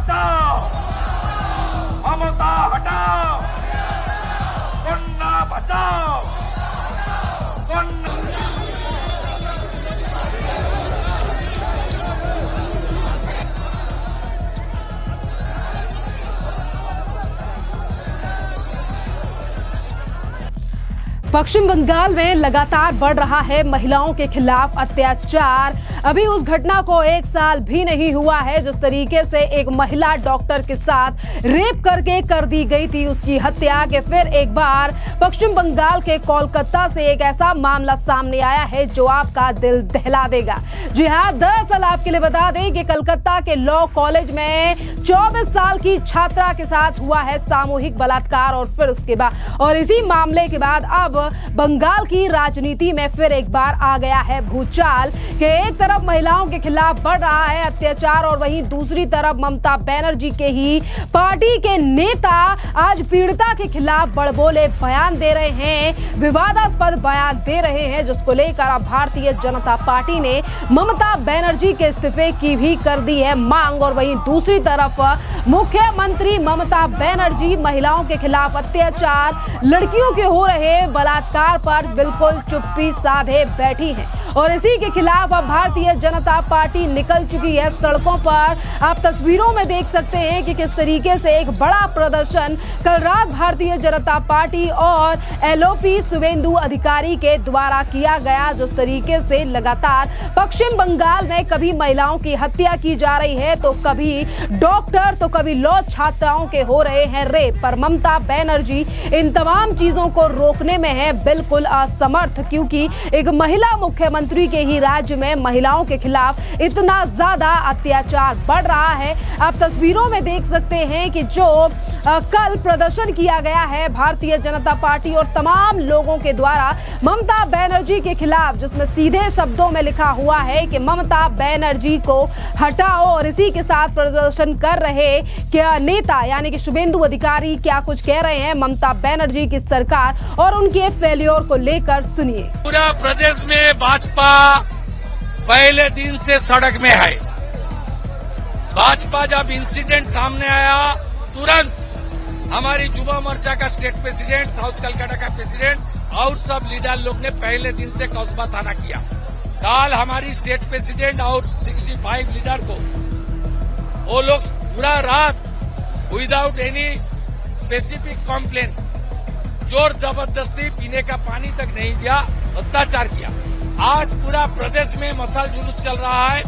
बचाओ, ममता हटाओ, कन्या बचाओ, कन्या। पश्चिम बंगाल में लगातार बढ़ रहा है महिलाओं के खिलाफ अत्याचार। अभी उस घटना को 1 साल भी नहीं हुआ है जिस तरीके से एक महिला डॉक्टर के साथ रेप करके कर दी गई थी उसकी हत्या के फिर एक बार पश्चिम बंगाल के कोलकाता से एक ऐसा मामला सामने आया है जो आपका दिल दहला देगा। जी हाँ, दरअसल आपके लिए बता दें कि कलकत्ता के लॉ कॉलेज में 24 साल की छात्रा के साथ हुआ है सामूहिक बलात्कार और फिर उसके बाद और इसी मामले के बाद अब बंगाल की राजनीति में फिर एक बार आ गया है भूचाल कि एक तरफ महिलाओं के खिलाफ बढ़ रहा है अत्याचार और वहीं दूसरी तरफ ममता बनर्जी के ही पार्टी के नेता आज पीड़िता के खिलाफ बड़बोले बयान दे रहे हैं, विवादास्पद बयान दे रहे हैं जिसको लेकर अब भारतीय जनता पार्टी ने ममता बनर्जी के इस्तीफे की भी कर दी है मांग। और वहीं दूसरी तरफ मुख्यमंत्री ममता बनर्जी महिलाओं के खिलाफ अत्याचार, लड़कियों के हो रहे बलात्कार पर बिल्कुल चुप्पी साधे बैठी हैं और इसी के खिलाफ अब भारतीय जनता पार्टी निकल चुकी है सड़कों पर। आप तस्वीरों में देख सकते हैं कि किस तरीके से एक बड़ा प्रदर्शन कल रात भारतीय जनता पार्टी और एलओपी शुभेंदु अधिकारी के द्वारा किया गया। जिस तरीके से लगातार पश्चिम बंगाल में कभी महिलाओं की हत्या की जा रही है तो कभी डॉक्टर तो कभी लॉ छात्राओं के हो रहे हैं रेप, पर ममता बनर्जी इन तमाम चीजों को रोकने में है बिल्कुल असमर्थ क्योंकि एक महिला मुख्यमंत्री के ही राज्य में महिलाओं के खिलाफ इतना ज्यादा अत्याचार बढ़ रहा है। आप तस्वीरों में देख सकते हैं कि जो कल प्रदर्शन किया गया है भारतीय जनता पार्टी और तमाम लोगों के द्वारा ममता बनर्जी के खिलाफ, जिसमें सीधे शब्दों में लिखा हुआ है कि ममता बनर्जी को हटाओ और इसी के साथ प्रदर्शन कर रहे क्या नेता यानी कि शुभेंदु अधिकारी क्या कुछ कह रहे हैं ममता बनर्जी की सरकार और उनके फेल्योर को लेकर सुनिए। पूरा प्रदेश में भाजपा पहले दिन से सड़क में है। भाजपा जब इंसिडेंट सामने आया तुरंत हमारी युवा मोर्चा का स्टेट प्रेसिडेंट, साउथ कलकत्ता का प्रेसिडेंट और सब लीडर लोग ने पहले दिन से कस्बा थाना किया। कल हमारी स्टेट प्रेसिडेंट और 65 लीडर को वो लोग पूरा रात विदाउट एनी स्पेसिफिक कंप्लेंट जोर जबरदस्ती पीने का पानी तक नहीं दिया, अत्याचार किया। आज पूरा प्रदेश में मशाल जुलूस चल रहा है।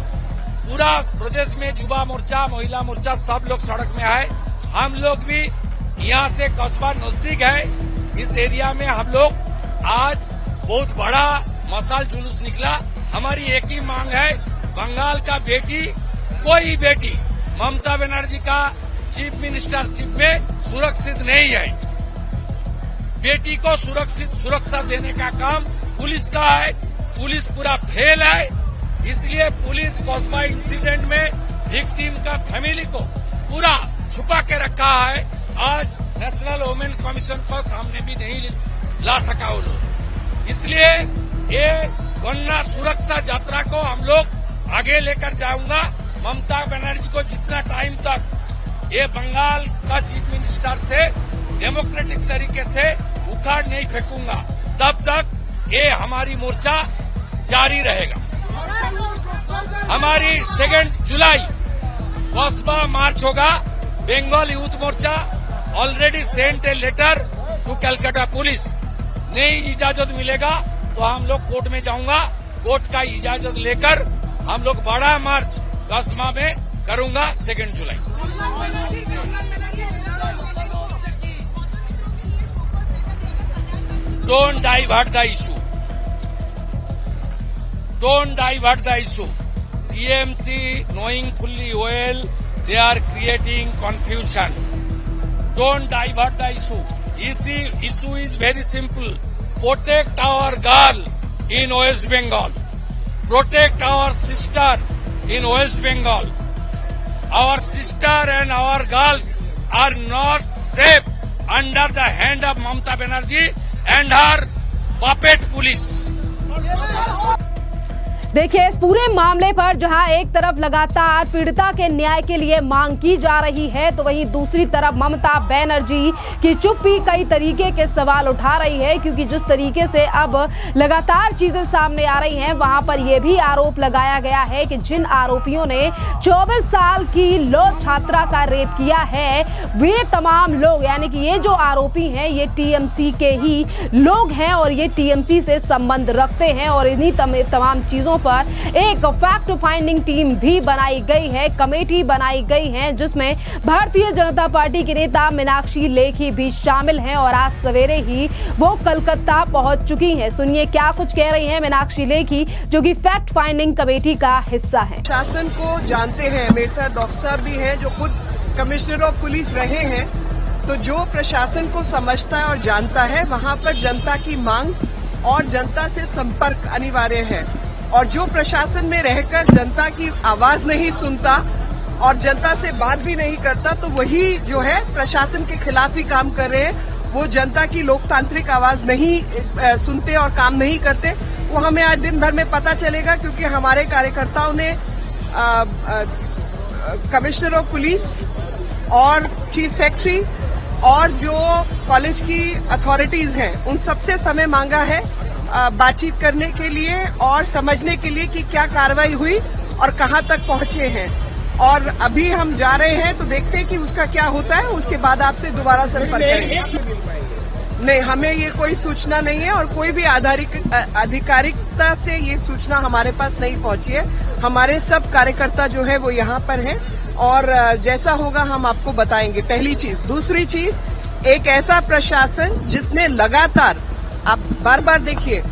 पूरा प्रदेश में युवा मोर्चा, महिला मोर्चा सब लोग सड़क में आए। हम लोग भी यहाँ से कस्बा नजदीक है, इस एरिया में हम लोग आज बहुत बड़ा मशाल जुलूस निकला। हमारी एक ही मांग है, बंगाल का बेटी कोई बेटी ममता बनर्जी का चीफ मिनिस्टरशिप में सुरक्षित नहीं है। बेटी को सुरक्षा देने का काम पुलिस का है। पुलिस पूरा फेल है, इसलिए पुलिस कस्बा इंसिडेंट में विक्टिम का फैमिली को पूरा छुपा के रखा है। आज नेशनल वुमेन कमीशन को सामने भी नहीं ला सका वो लोग, इसलिए ये कन्या सुरक्षा यात्रा को हम लोग आगे लेकर जाऊंगा। ममता बनर्जी को जितना टाइम तक ये बंगाल का चीफ मिनिस्टर से डेमोक्रेटिक तरीके से उखाड़ नहीं फेंकूंगा, तब तक ये हमारी मोर्चा जारी रहेगा। हमारी 2 जुलाई कस्बा मार्च होगा। Bengal youth Morcha already sent a letter to Calcutta police. नहीं इजाजत मिलेगा तो हम लोग कोर्ट में जाऊंगा। कोर्ट का इजाजत लेकर हम लोग बड़ा मार्च कस्बा में करूंगा 2 जुलाई। Don't divert the issue. Don't divert the issue. TMC knowing fully well they are creating confusion. Don't divert the issue. Issue is very simple. Protect our girl in West Bengal. Protect our sister in West Bengal. Our sister and our girls are not safe under the hand of Mamata Banerjee and her puppet police. देखिए, इस पूरे मामले पर जहां एक तरफ लगातार पीड़िता के न्याय के लिए मांग की जा रही है, तो वहीं दूसरी तरफ ममता बनर्जी की चुप्पी कई तरीके के सवाल उठा रही है, क्योंकि जिस तरीके से अब लगातार चीजें सामने आ रही हैं, वहां पर यह भी आरोप लगाया गया है कि जिन आरोपियों ने 24 साल की लॉ छात्रा का रेप किया है, वे तमाम लोग, यानी कि ये जो आरोपी हैं, ये टीएमसी के ही लोग हैं और ये टीएमसी से संबंध रखते हैं। और इन्हीं तमाम चीजों पर एक फैक्ट फाइंडिंग टीम भी बनाई गई है, कमेटी बनाई गई है, जिसमें भारतीय जनता पार्टी के नेता मीनाक्षी लेखी भी शामिल हैं और आज सवेरे ही वो कलकत्ता पहुंच चुकी हैं। सुनिए क्या कुछ कह रही हैं मीनाक्षी लेखी, जो कि फैक्ट फाइंडिंग कमेटी का हिस्सा है। शासन को जानते हैं, मेरे साथ डॉक्टर साहब भी हैं जो खुद कमिश्नर ऑफ पुलिस रहे हैं, तो जो प्रशासन को समझता है और जानता है, वहां पर जनता की मांग और जनता से संपर्क अनिवार्य है। और जो प्रशासन में रहकर जनता की आवाज नहीं सुनता और जनता से बात भी नहीं करता, तो वही जो है प्रशासन के खिलाफ ही काम कर रहे हैं। वो जनता की लोकतांत्रिक आवाज नहीं सुनते और काम नहीं करते। वो हमें आज दिन भर में पता चलेगा, क्योंकि हमारे कार्यकर्ताओं ने कमिश्नर ऑफ पुलिस और चीफ सेक्रेटरी और जो कॉलेज की अथॉरिटीज हैं, उन सबसे समय मांगा है बातचीत करने के लिए और समझने के लिए कि क्या कार्रवाई हुई और कहां तक पहुंचे हैं। और अभी हम जा रहे हैं, तो देखते हैं कि उसका क्या होता है। उसके बाद आपसे दोबारा संपर्क करेंगे। नहीं, हमें ये कोई सूचना नहीं है और कोई भी आधिकारिकता से ये सूचना हमारे पास नहीं पहुंची है। हमारे सब कार्यकर्ता जो है वो यहाँ पर हैं और जैसा होगा हम आपको बताएंगे, पहली चीज। दूसरी चीज, एक ऐसा प्रशासन जिसने लगातार, आप बार बार देखिए,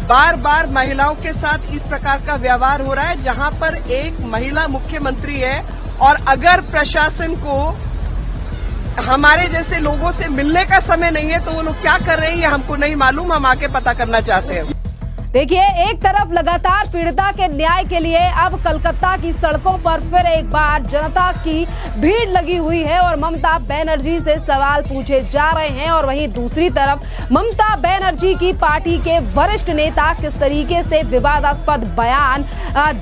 बार बार महिलाओं के साथ इस प्रकार का व्यवहार हो रहा है, जहां पर एक महिला मुख्यमंत्री है। और अगर प्रशासन को हमारे जैसे लोगों से मिलने का समय नहीं है, तो वो लोग क्या कर रहे हैं ये हमको नहीं मालूम, हम आके पता करना चाहते हैं। देखिए, एक तरफ लगातार पीड़िता के न्याय के लिए अब कलकत्ता की सड़कों पर फिर एक बार जनता की भीड़ लगी हुई है और ममता बनर्जी से सवाल पूछे जा रहे हैं। और वहीं दूसरी तरफ ममता बनर्जी की पार्टी के वरिष्ठ नेता किस तरीके से विवादास्पद बयान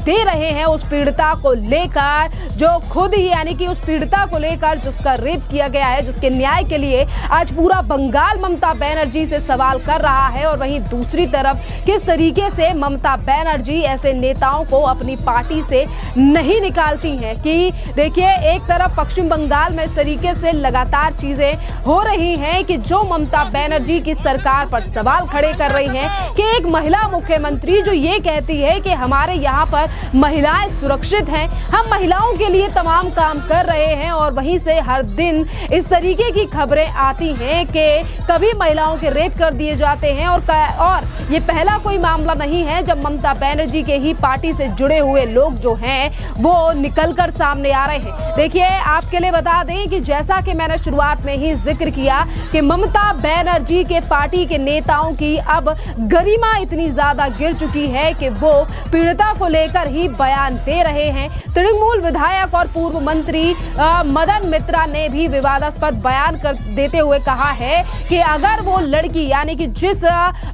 दे रहे हैं उस पीड़िता को लेकर, जो खुद ही, यानी कि उस पीड़िता को लेकर जिसका रेप किया गया है, जिसके न्याय के लिए आज पूरा बंगाल ममता बनर्जी से सवाल कर रहा है। और वहीं दूसरी तरफ किस तरीके से ममता बनर्जी ऐसे नेताओं को अपनी पार्टी से नहीं निकालती हैं। कि देखिए, एक तरफ पश्चिम बंगाल में इस तरीके से लगातार चीजें हो रही हैं कि जो ममता बनर्जी की सरकार पर सवाल खड़े कर रही हैं कि एक महिला मुख्यमंत्री जो ये कहती है कि हमारे यहाँ पर महिलाएं सुरक्षित हैं, हम महिलाओं के लिए तमाम काम कर रहे हैं, और वहीं से हर दिन इस तरीके की खबरें आती हैं कि कभी महिलाओं के रेप कर दिए जाते हैं। और ये पहला कोई मामला नहीं है जब ममता बनर्जी के ही पार्टी से जुड़े हुए लोग जो हैं वो निकलकर सामने आ रहे हैं। देखिए, आपके लिए बता दें कि जैसा कि मैंने शुरुआत में ही जिक्र किया कि ममता बनर्जी के पार्टी के नेताओं की अब गरिमा इतनी ज्यादा गिर चुकी है कि वो पीड़िता को लेकर ही बयान दे रहे हैं। तृणमूल विधायक और पूर्व मंत्री मदन मित्रा ने भी विवादास्पद बयान देते हुए कहा है कि अगर वो लड़की, यानी कि जिस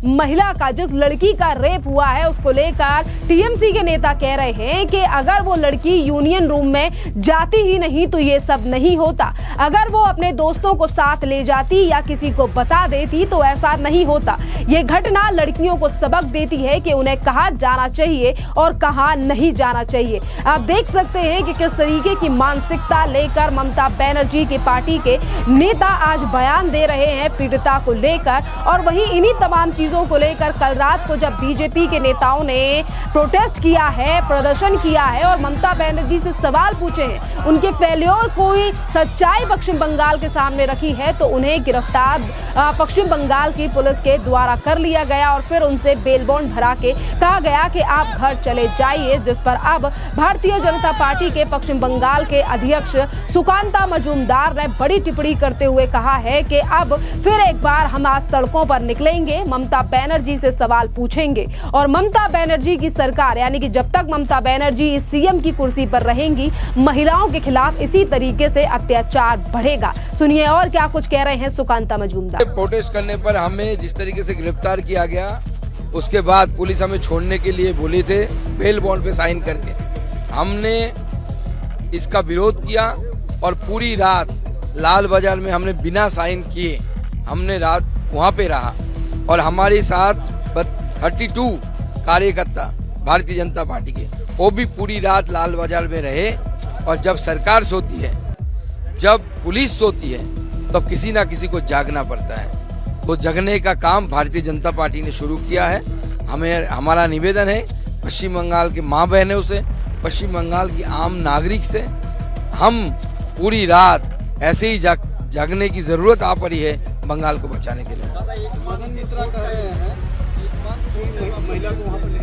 महिला का, जिस लड़की का रेप हुआ है, उसको लेकर टीएमसी के नेता कह रहे हैं कि अगर वो लड़की यूनियन रूम में जाती ही नहीं तो ये सब नहीं होता। अगर वो अपने दोस्तों को साथ ले जाती या किसी को बता देती तो ऐसा नहीं होता। ये घटना लड़कियों को सबक देती है कि उन्हें कहाँ जाना चाहिए और कहाँ नहीं जाना चाहिए। आप देख सकते हैं कि किस तरीके की मानसिकता लेकर ममता बनर्जी की पार्टी के नेता आज बयान दे रहे हैं पीड़िता को लेकर। और वहीं इन्हीं तमाम चीजों को लेकर कल रात को जब बीजेपी के नेताओं ने प्रोटेस्ट किया है, प्रदर्शन किया है और ममता बनर्जी से सवाल पूछे हैं, उनके फेल्योर कोई सच्चाई पश्चिम बंगाल के सामने रखी है, तो उन्हें गिरफ्तार पश्चिम बंगाल की पुलिस के द्वारा कर लिया गया और फिर उनसे बेल बॉन्ड भरा के कहा गया कि आप घर चले जाइए। जिस पर अब भारतीय जनता पार्टी के पश्चिम बंगाल के अध्यक्ष सुकांता मजूमदार ने बड़ी टिप्पणी करते हुए कहा है कि अब फिर एक बार हम आज सड़कों पर निकलेंगे, ममता बनर्जी से सवाल पूछेंगे और ममता बनर्जी की सरकार, यानी कि जब तक ममता बनर्जी इस सीएम की कुर्सी पर रहेंगी, महिलाओं के खिलाफ इसी तरीके से अत्याचार बढ़ेगा। सुनिए और क्या कुछ कह रहे हैं सुकांता मजूमदार। प्रोटेस्ट करने पर हमें जिस तरीके से गिरफ्तार किया गया उसके बाद पुलिस हमें छोड़ने के लिए बोले थे बेल बॉन्ड पे साइन करके। हमने इसका विरोध किया और पूरी रात लाल बाजार में हमने बिना साइन किए हमने रात वहां पे रहा और हमारे साथ 32 कार्यकर्ता भारतीय जनता पार्टी के वो भी पूरी रात लाल बाजार में रहे। और जब सरकार सोती है, जब पुलिस सोती है, तब किसी ना किसी को जागना पड़ता है। तो जगने का काम भारतीय जनता पार्टी ने शुरू किया है। हमारा निवेदन है पश्चिम बंगाल के माँ बहनों से, पश्चिम बंगाल की आम नागरिक से, हम पूरी रात ऐसे ही जागने की जरूरत आ पड़ी है बंगाल को बचाने के लिए।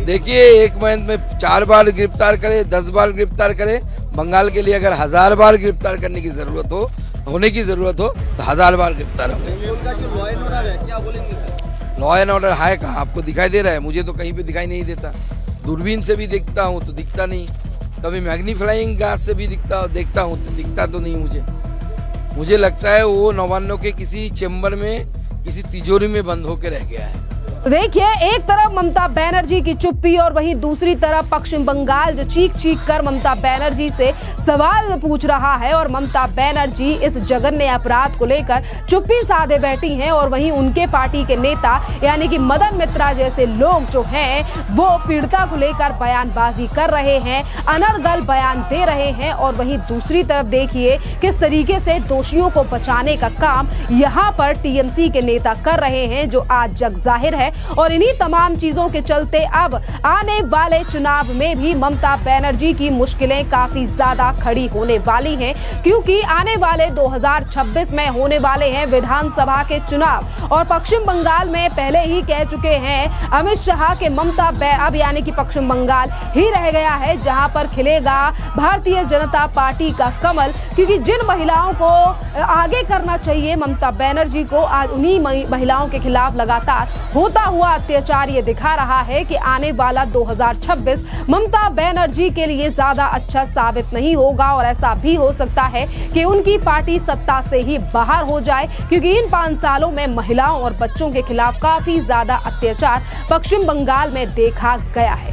देखिए, एक महीने में 4 बार गिरफ्तार करे, 10 बार गिरफ्तार करे, बंगाल के लिए अगर 1000 बार गिरफ्तार करने की जरूरत हो, होने की जरूरत हो तो 1000 बार गिरफ्तार होंगे। लॉ एंड ऑर्डर है कहाँ? आपको दिखाई दे रहा है? मुझे तो कहीं पे दिखाई नहीं देता। दूरबीन से भी देखता हूँ तो दिखता नहीं, कभी मैग्नीफाइंग ग्लास से भी देखता हूँ तो दिखता तो नहीं मुझे लगता है वो नवान्नों के किसी चेम्बर में, किसी तिजोरी में बंद होकर रह गया है। तो देखिए, एक तरफ ममता बनर्जी की चुप्पी और वहीं दूसरी तरफ पश्चिम बंगाल जो चीख कर ममता बनर्जी से सवाल पूछ रहा है और ममता बनर्जी इस जघन्य अपराध को लेकर चुप्पी साधे बैठी हैं और वहीं उनके पार्टी के नेता यानी कि मदन मित्रा जैसे लोग जो हैं वो पीड़िता को लेकर बयानबाजी कर रहे हैं, अनर्गल बयान दे रहे हैं। और वहीं दूसरी तरफ देखिए किस तरीके से दोषियों को बचाने का काम यहाँ पर टीएमसी के नेता कर रहे हैं, जो आज जग जाहिर है। और इन्हीं तमाम चीजों के चलते अब आने वाले चुनाव में भी ममता बनर्जी की मुश्किलें काफी ज्यादा खड़ी होने वाली हैं, क्योंकि आने वाले 2026 में होने वाले हैं विधानसभा के चुनाव। और पश्चिम बंगाल में पहले ही कह चुके हैं अमित शाह के ममता अब यानी कि पश्चिम बंगाल ही रह गया है जहां पर खिलेगा भारतीय जनता पार्टी का कमल, क्योंकि जिन महिलाओं को आगे करना चाहिए ममता बनर्जी को, आज उन्हीं महिलाओं के खिलाफ लगातार होता हुआ अत्याचार ये दिखा रहा है कि आने वाला 2026 ममता बनर्जी के लिए ज्यादा अच्छा साबित नहीं होगा। और ऐसा भी हो सकता है कि उनकी पार्टी सत्ता से ही बाहर हो जाए, क्योंकि इन 5 सालों में महिलाओं और बच्चों के खिलाफ काफी ज्यादा अत्याचार पश्चिम बंगाल में देखा गया है।